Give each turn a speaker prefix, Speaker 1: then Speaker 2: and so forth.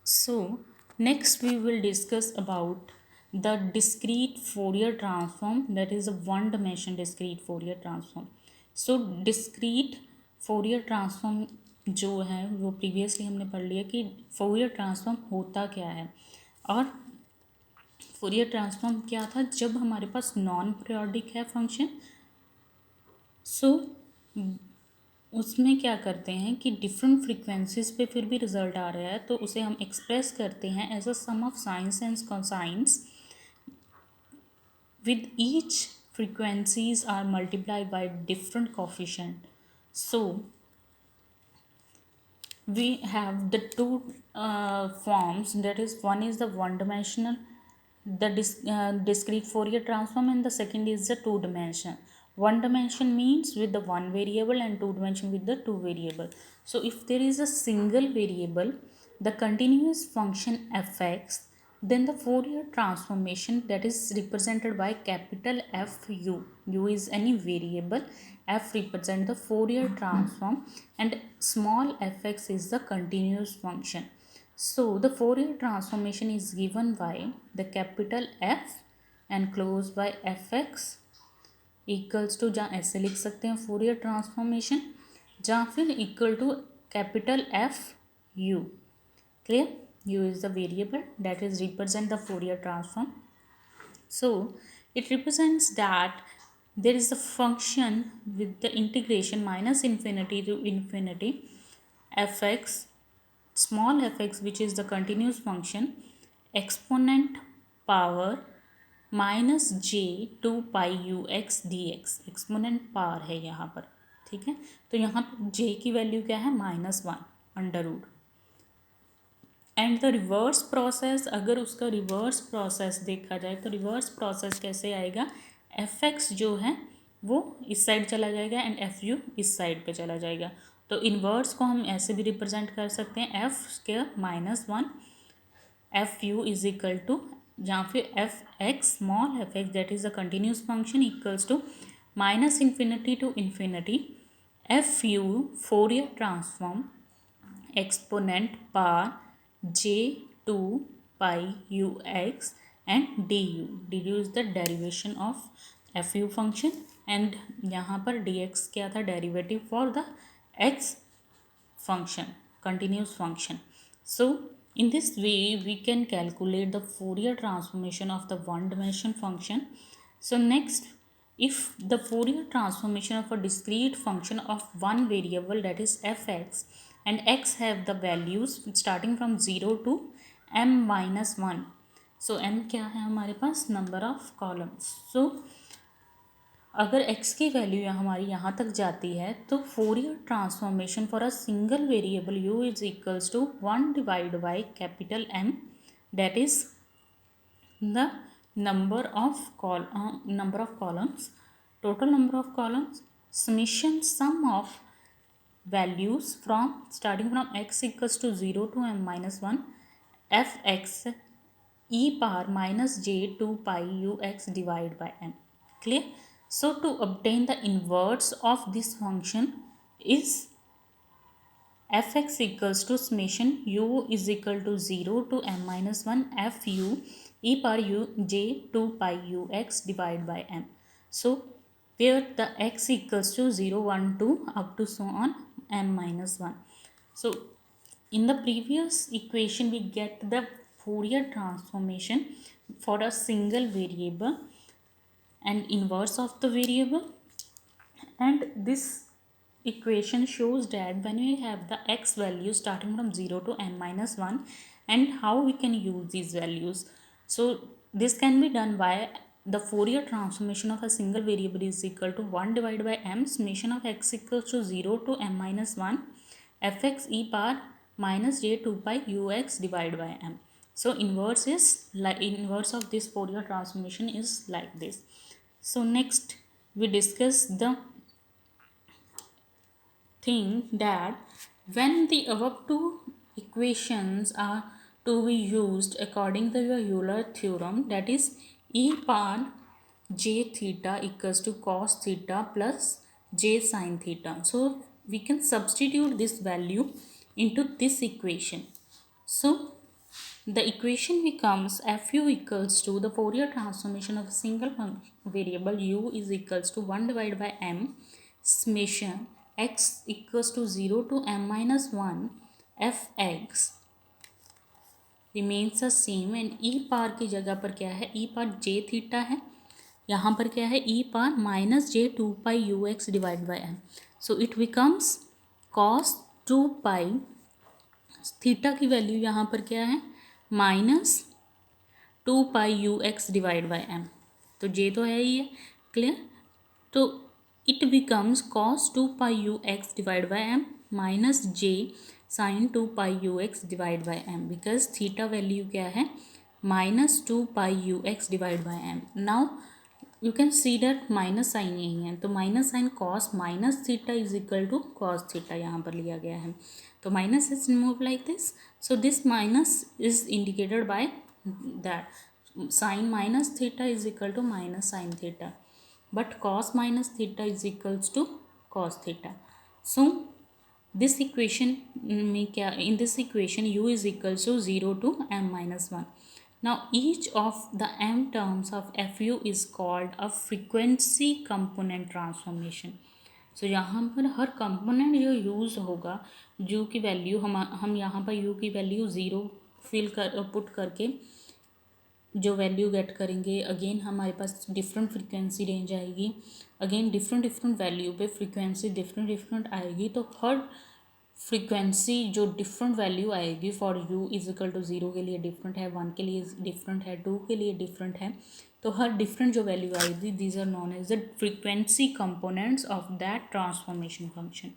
Speaker 1: So, next we will discuss about the discrete Fourier transform, that is a one dimension discrete Fourier transform. So, discrete Fourier transform जो है वो previously हमने पढ़ लिया कि Fourier transform होता क्या है, और Fourier transform क्या था जब हमारे पास नॉन पीरियोडिक है फंक्शन. सो उसमें क्या करते हैं कि डिफरेंट फ्रीक्वेंसीज पे फिर भी रिजल्ट आ रहा है तो उसे हम एक्सप्रेस करते हैं as a sum of sines and cosines with each frequencies are multiplied by different coefficient. So we have the two forms, that is one is the one dimensional, the discrete Fourier transform, and the second is the two dimension. One dimension means with the one variable and two dimension with the two variable. So if there is a single variable, the continuous function fx, then the Fourier transformation, that is represented by capital Fu. U is any variable, f represent the Fourier transform, and small fx is the continuous function. So the Fourier transformation is given by the capital F and closed by fx equals to, जहाँ ऐसे लिख सकते हैं Fourier transformation, जहाँ फिर equal to capital F U. Clear? U is the variable that is represent the Fourier transform. So it represents that there is a function with the integration minus infinity to infinity fx, small fx, which is the continuous function, exponent power minus J two pi U X D X. Exponent power है यहाँ पर, ठीक है. तो यहाँ पर जे की value क्या है, -1 under root. And the reverse process, अगर उसका रिवर्स प्रोसेस देखा जाए तो रिवर्स प्रोसेस कैसे आएगा, एफ एक्स जो है वो इस साइड चला जाएगा एंड एफ यू इस साइड पे चला जाएगा. तो इन्वर्स को हम ऐसे भी रिप्रेजेंट कर सकते हैं, F square -1 F U is equal to, जहाँ फिर F X small F X that is a continuous function equals to minus infinity to infinity F U Fourier transform exponent power j 2 pi u x and du. du is the derivation of fu function and यहाँ पर dx क्या था, derivative for the x function, continuous function. So in this way we can calculate the Fourier transformation of the one dimension function. So next, if the Fourier transformation of a discrete function of one variable, that is fx, and x have the values starting from 0 to m minus 1. So m क्या है हमारे पास, number of columns. सो अगर x की value हमारी यहाँ तक जाती है तो Fourier transformation for a single variable u is equals to 1 divide by capital M, that is the number of columns, total number of columns, summation sum of values from starting from x equals to 0 to m minus 1 fx e power minus j 2 pi ux divided by m. Clear? So to obtain the inverse of this function is fx equals to summation u is equal to 0 to m minus 1 fu e power u j 2 pi ux divided by m. So where the x equals to 0 1 2 up to so on m minus 1. So in the previous equation we get the Fourier transformation for a single variable and inverse of the variable, and this equation shows that when we have the x value starting from 0 to m minus 1 and how we can use these values. So this can be done by the Fourier transformation of a single variable is equal to 1 divided by m summation of x equals to 0 to m minus 1 fx e power minus j 2 pi ux divided by m. So inverse is like inverse of this Fourier transformation is like this. So next we discuss the thing that when the above two equations are to be used according to your Euler theorem, that is e power j theta equals to cos theta plus j sin theta. So we can substitute this value into this equation. So The equation becomes fu equals to the Fourier transformation of a single variable u is equals to 1 divided by m summation x equals to 0 to m minus 1 fx remains the same and e power की जगह पर क्या है, e पार जे theta है, यहाँ पर क्या है e power minus J 2 pi U X divide by M. So it becomes cos 2 pi, theta की वैल्यू यहाँ पर क्या है minus 2 pi U X divide by M. तो जे तो है ही है, क्लियर. तो it becomes cos 2 pi U X divide by M minus J sine 2 pi U X divide by M, because theta value क्या है minus 2 pi U X divide by M. Now you can see that minus sign यही है, तो minus sign cos minus theta is equal to cos theta यहाँ पर लिया गया है. तो minus is move like this, so this minus is indicated by that sine minus theta is equal to minus sine theta, but cos minus theta is equals to cos theta. So this equation में क्या, in this equation u is equals to 0 to m minus 1. Now each of the m terms of fu is called a frequency component transformation. So यहाँ पर हर component जो use होगा, u की value हम यहाँ पर u की वैल्यू 0 फिल कर पुट करके जो वैल्यू गेट करेंगे, अगेन हमारे पास डिफरेंट फ्रीक्वेंसी रेंज आएगी, अगेन डिफरेंट वैल्यू पे फ्रीक्वेंसी डिफरेंट आएगी. तो हर फ्रीक्वेंसी जो डिफरेंट वैल्यू आएगी for u is equal to 0 के लिए डिफरेंट है, 1 के लिए डिफरेंट है, 2 के लिए डिफरेंट है. तो हर डिफरेंट जो वैल्यू आएगी, these are known as the frequency components of that transformation function.